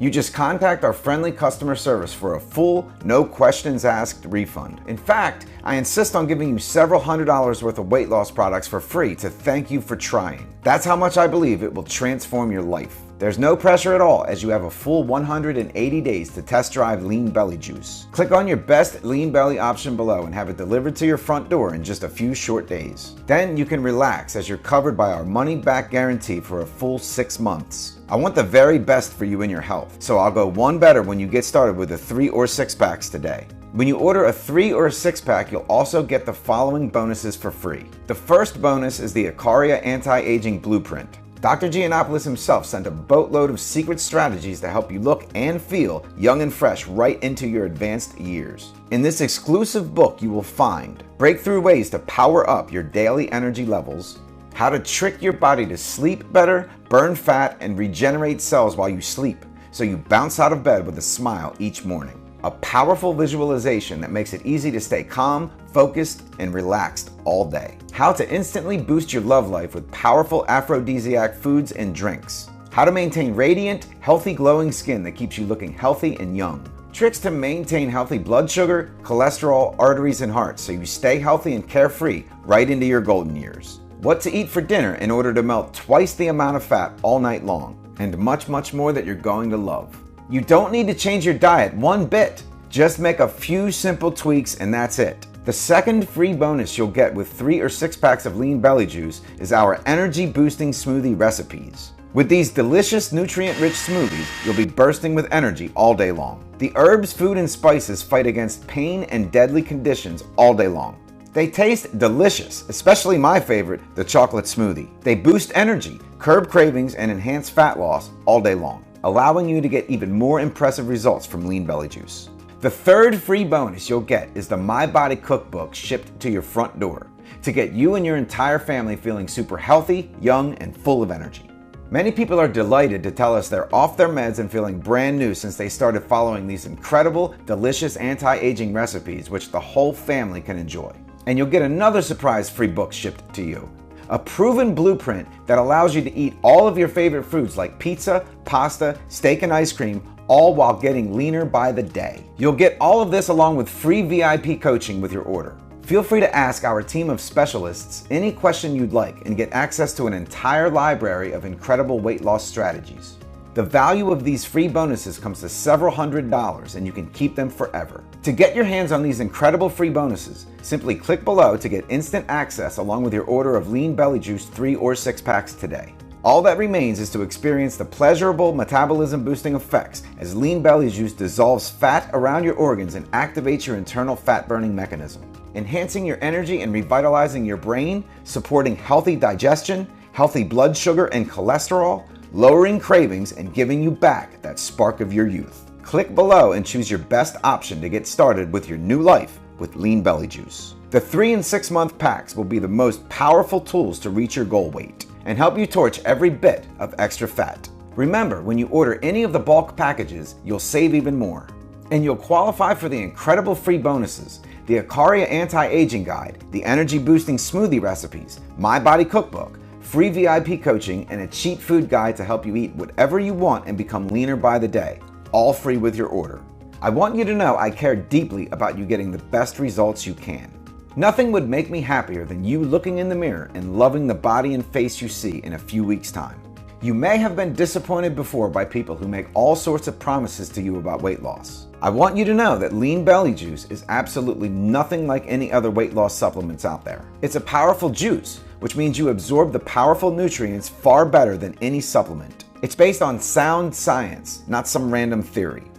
You just contact our friendly customer service for a full, no questions asked refund. In fact, I insist on giving you several $100s worth of weight loss products for free to thank you for trying. That's how much I believe it will transform your life. There's no pressure at all, as you have a full 180 days to test drive Lean Belly Juice. Click on your best Lean Belly option below and have it delivered to your front door in just a few short days. Then you can relax, as you're covered by our money-back guarantee for a full 6 months. I want the very best for you and your health, so I'll go one better when you get started with the 3 or 6 packs today. When you order a 3 or a 6 pack, you'll also get the following bonuses for free. The first bonus is the Acaria Anti-Aging Blueprint. Dr. Giannopoulos himself sent a boatload of secret strategies to help you look and feel young and fresh right into your advanced years. In this exclusive book, you will find breakthrough ways to power up your daily energy levels, how to trick your body to sleep better, burn fat, and regenerate cells while you sleep, so you bounce out of bed with a smile each morning. A powerful visualization that makes it easy to stay calm, focused, and relaxed all day. How to instantly boost your love life with powerful aphrodisiac foods and drinks. How to maintain radiant, healthy, glowing skin that keeps you looking healthy and young. Tricks to maintain healthy blood sugar, cholesterol, arteries, and heart so you stay healthy and carefree right into your golden years. What to eat for dinner in order to melt twice the amount of fat all night long. And much, much more that you're going to love. You don't need to change your diet one bit. Just make a few simple tweaks and that's it. The second free bonus you'll get with 3 or 6 packs of Lean Belly Juice is our energy boosting smoothie recipes. With these delicious nutrient-rich smoothies, you'll be bursting with energy all day long. The herbs, food, and spices fight against pain and deadly conditions all day long. They taste delicious, especially my favorite, the chocolate smoothie. They boost energy, curb cravings, and enhance fat loss all day long, allowing you to get even more impressive results from Lean Belly Juice. The third free bonus you'll get is the My Body Cookbook shipped to your front door to get you and your entire family feeling super healthy, young, and full of energy. Many people are delighted to tell us they're off their meds and feeling brand new since they started following these incredible, delicious anti-aging recipes which the whole family can enjoy. And you'll get another surprise free book shipped to you. A proven blueprint that allows you to eat all of your favorite foods like pizza, pasta, steak, and ice cream, all while getting leaner by the day. You'll get all of this along with free VIP coaching with your order. Feel free to ask our team of specialists any question you'd like and get access to an entire library of incredible weight loss strategies. The value of these free bonuses comes to several $100s and you can keep them forever. To get your hands on these incredible free bonuses, simply click below to get instant access along with your order of Lean Belly Juice 3 or 6 packs today. All that remains is to experience the pleasurable metabolism boosting effects as Lean Belly Juice dissolves fat around your organs and activates your internal fat burning mechanism, enhancing your energy and revitalizing your brain, supporting healthy digestion, healthy blood sugar and cholesterol, lowering cravings, and giving you back that spark of your youth. Click below and choose your best option to get started with your new life with Lean Belly Juice. The 3 and 6 month packs will be the most powerful tools to reach your goal weight and help you torch every bit of extra fat. Remember, when you order any of the bulk packages, you'll save even more. And you'll qualify for the incredible free bonuses, the Acaria Anti-Aging Guide, the Energy Boosting Smoothie Recipes, My Body Cookbook, free VIP coaching, and a cheat food guide to help you eat whatever you want and become leaner by the day, all free with your order. I want you to know I care deeply about you getting the best results you can. Nothing would make me happier than you looking in the mirror and loving the body and face you see in a few weeks' time. You may have been disappointed before by people who make all sorts of promises to you about weight loss. I want you to know that Lean Belly Juice is absolutely nothing like any other weight loss supplements out there. It's a powerful juice, which means you absorb the powerful nutrients far better than any supplement. It's based on sound science, not some random theory.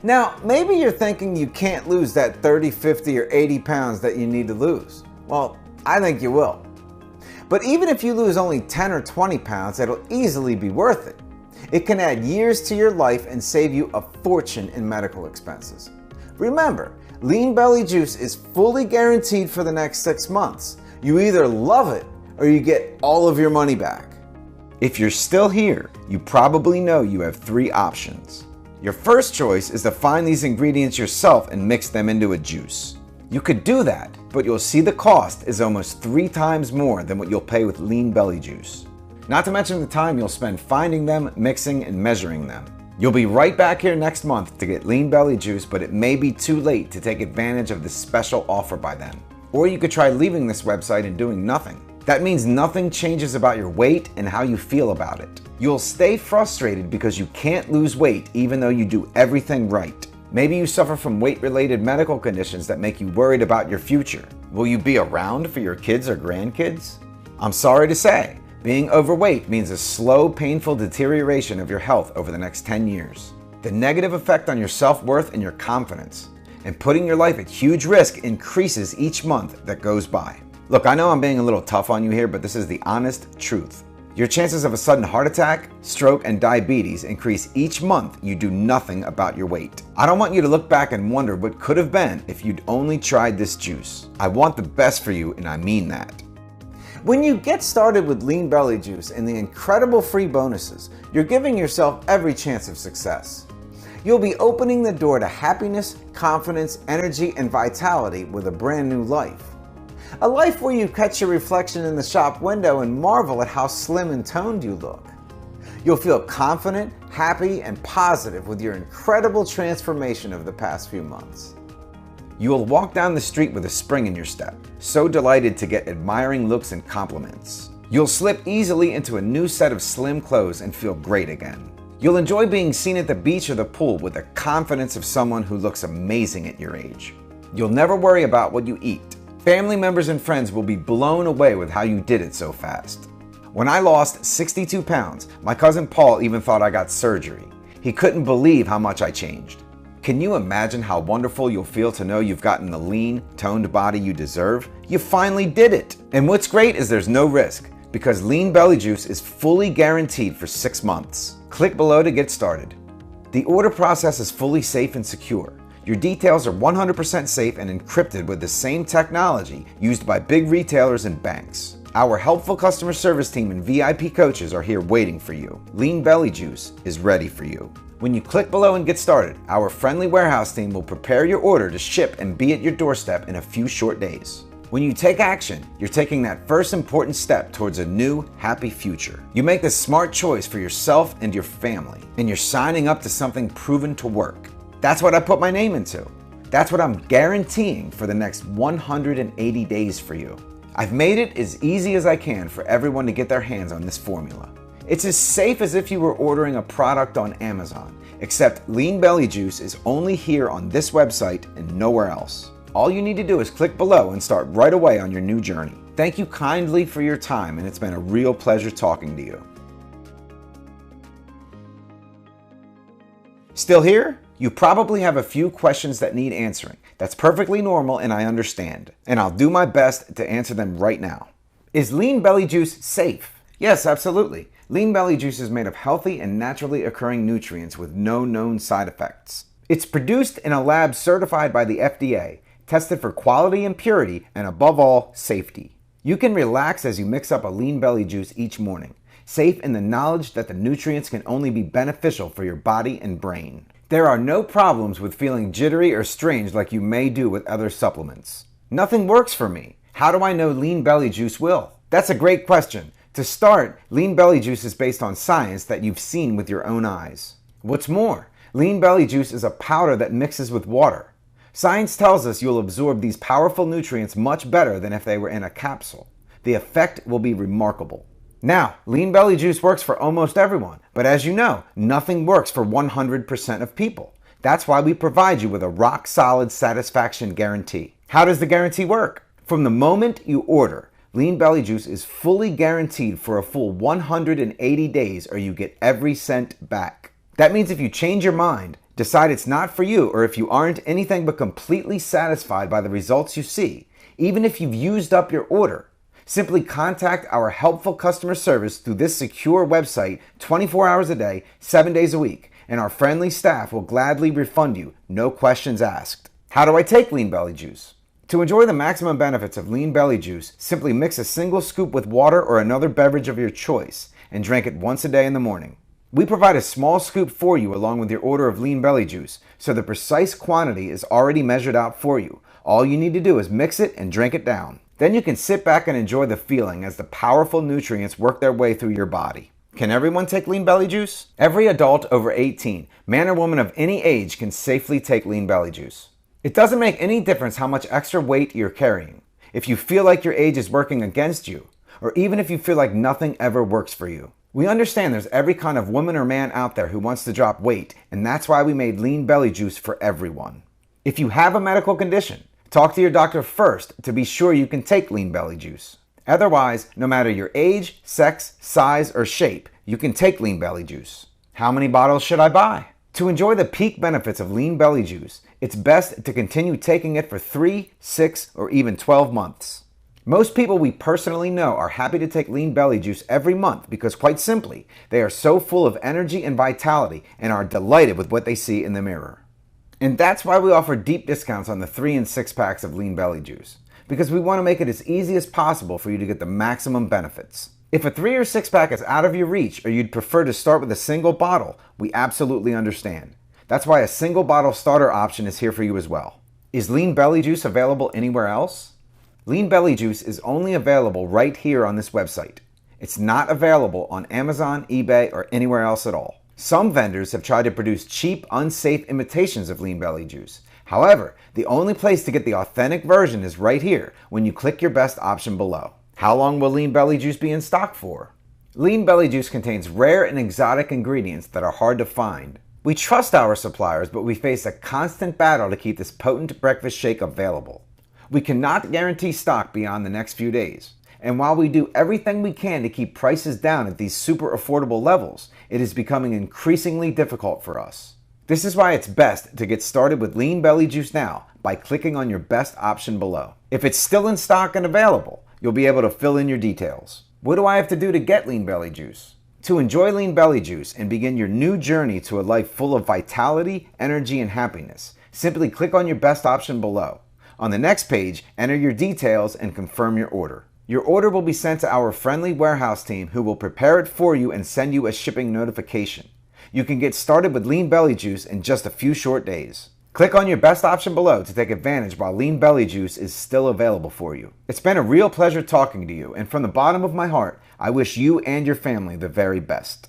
Now, maybe you're thinking you can't lose that 30, 50, or 80 pounds that you need to lose. Well, I think you will. But even if you lose only 10 or 20 pounds, it'll easily be worth it. It can add years to your life and save you a fortune in medical expenses. Remember, Lean Belly Juice is fully guaranteed for the next 6 months. You either love it or you get all of your money back. If you're still here, you probably know you have 3 options. Your first choice is to find these ingredients yourself and mix them into a juice. You could do that, but you'll see the cost is almost 3 times more than what you'll pay with Lean Belly Juice. Not to mention the time you'll spend finding them, mixing, and measuring them. You'll be right back here next month to get Lean Belly Juice, but it may be too late to take advantage of this special offer by then. Or you could try leaving this website and doing nothing. That means nothing changes about your weight and how you feel about it. You'll stay frustrated because you can't lose weight even though you do everything right. Maybe you suffer from weight-related medical conditions that make you worried about your future. Will you be around for your kids or grandkids? I'm sorry to say, being overweight means a slow, painful deterioration of your health over the next 10 years. The negative effect on your self-worth and your confidence, and putting your life at huge risk increases each month that goes by. Look, I know I'm being a little tough on you here, but this is the honest truth. Your chances of a sudden heart attack, stroke, and diabetes increase each month you do nothing about your weight. I don't want you to look back and wonder what could have been if you'd only tried this juice. I want the best for you, and I mean that. When you get started with Lean Belly Juice and the incredible free bonuses, you're giving yourself every chance of success. You'll be opening the door to happiness, confidence, energy, and vitality with a brand new life. A life where you catch your reflection in the shop window and marvel at how slim and toned you look. You'll feel confident, happy, and positive with your incredible transformation of the past few months. You'll walk down the street with a spring in your step, so delighted to get admiring looks and compliments. You'll slip easily into a new set of slim clothes and feel great again. You'll enjoy being seen at the beach or the pool with the confidence of someone who looks amazing at your age. You'll never worry about what you eat. Family members and friends will be blown away with how you did it so fast. When I lost 62 pounds, my cousin Paul even thought I got surgery. He couldn't believe how much I changed. Can you imagine how wonderful you'll feel to know you've gotten the lean, toned body you deserve? You finally did it! And what's great is there's no risk, because Lean Belly Juice is fully guaranteed for 6 months. Click below to get started. The order process is fully safe and secure. Your details are 100% safe and encrypted with the same technology used by big retailers and banks. Our helpful customer service team and VIP coaches are here waiting for you. Lean Belly Juice is ready for you. When you click below and get started, our friendly warehouse team will prepare your order to ship and be at your doorstep in a few short days. When you take action, you're taking that first important step towards a new, happy future. You make the smart choice for yourself and your family, and you're signing up to something proven to work. That's what I put my name into. That's what I'm guaranteeing for the next 180 days for you. I've made it as easy as I can for everyone to get their hands on this formula. It's as safe as if you were ordering a product on Amazon, except Lean Belly Juice is only here on this website and nowhere else. All you need to do is click below and start right away on your new journey. Thank you kindly for your time, and it's been a real pleasure talking to you. Still here? You probably have a few questions that need answering. That's perfectly normal, and I understand. And I'll do my best to answer them right now. Is Lean Belly Juice safe? Yes, absolutely. Lean Belly Juice is made of healthy and naturally occurring nutrients with no known side effects. It's produced in a lab certified by the FDA, tested for quality and purity, and above all, safety. You can relax as you mix up a Lean Belly Juice each morning, safe in the knowledge that the nutrients can only be beneficial for your body and brain. There are no problems with feeling jittery or strange like you may do with other supplements. Nothing works for me. How do I know Lean Belly Juice will? That's a great question. To start, Lean Belly Juice is based on science that you've seen with your own eyes. What's more, Lean Belly Juice is a powder that mixes with water. Science tells us you'll absorb these powerful nutrients much better than if they were in a capsule. The effect will be remarkable. Now, Lean Belly Juice works for almost everyone, but as you know, nothing works for 100% of people. That's why we provide you with a rock-solid satisfaction guarantee. How does the guarantee work? From the moment you order, Lean Belly Juice is fully guaranteed for a full 180 days or you get every cent back. That means if you change your mind, decide it's not for you, or if you aren't anything but completely satisfied by the results you see, even if you've used up your order, simply contact our helpful customer service through this secure website 24 hours a day, 7 days a week, and our friendly staff will gladly refund you, no questions asked. How do I take Lean Belly Juice? To enjoy the maximum benefits of Lean Belly Juice, simply mix a single scoop with water or another beverage of your choice and drink it once a day in the morning. We provide a small scoop for you along with your order of Lean Belly Juice, so the precise quantity is already measured out for you. All you need to do is mix it and drink it down. Then you can sit back and enjoy the feeling as the powerful nutrients work their way through your body. Can everyone take Lean Belly Juice? Every adult over 18, man or woman of any age, can safely take Lean Belly Juice. It doesn't make any difference how much extra weight you're carrying. If you feel like your age is working against you, or even if you feel like nothing ever works for you. We understand there's every kind of woman or man out there who wants to drop weight, and that's why we made Lean Belly Juice for everyone. If you have a medical condition, talk to your doctor first to be sure you can take Lean Belly Juice. Otherwise, no matter your age, sex, size, or shape, you can take Lean Belly Juice. How many bottles should I buy? To enjoy the peak benefits of Lean Belly Juice, it's best to continue taking it for 3, 6, or even 12 months. Most people we personally know are happy to take Lean Belly Juice every month because, quite simply, they are so full of energy and vitality and are delighted with what they see in the mirror. And that's why we offer deep discounts on the 3 and 6 packs of Lean Belly Juice, because we want to make it as easy as possible for you to get the maximum benefits. If a 3 or 6 pack is out of your reach or you'd prefer to start with a single bottle, we absolutely understand. That's why a single bottle starter option is here for you as well. Is Lean Belly Juice available anywhere else? Lean Belly Juice is only available right here on this website. It's not available on Amazon, eBay, or anywhere else at all. Some vendors have tried to produce cheap, unsafe imitations of Lean Belly Juice. However, the only place to get the authentic version is right here when you click your best option below. How long will Lean Belly Juice be in stock for? Lean Belly Juice contains rare and exotic ingredients that are hard to find. We trust our suppliers, but we face a constant battle to keep this potent breakfast shake available. We cannot guarantee stock beyond the next few days. And while we do everything we can to keep prices down at these super affordable levels, it is becoming increasingly difficult for us. This is why it's best to get started with Lean Belly Juice now by clicking on your best option below. If it's still in stock and available, you'll be able to fill in your details. What do I have to do to get Lean Belly Juice? To enjoy Lean Belly Juice and begin your new journey to a life full of vitality, energy, and happiness, simply click on your best option below. On the next page, enter your details and confirm your order. Your order will be sent to our friendly warehouse team who will prepare it for you and send you a shipping notification. You can get started with Lean Belly Juice in just a few short days. Click on your best option below to take advantage while Lean Belly Juice is still available for you. It's been a real pleasure talking to you, and from the bottom of my heart, I wish you and your family the very best.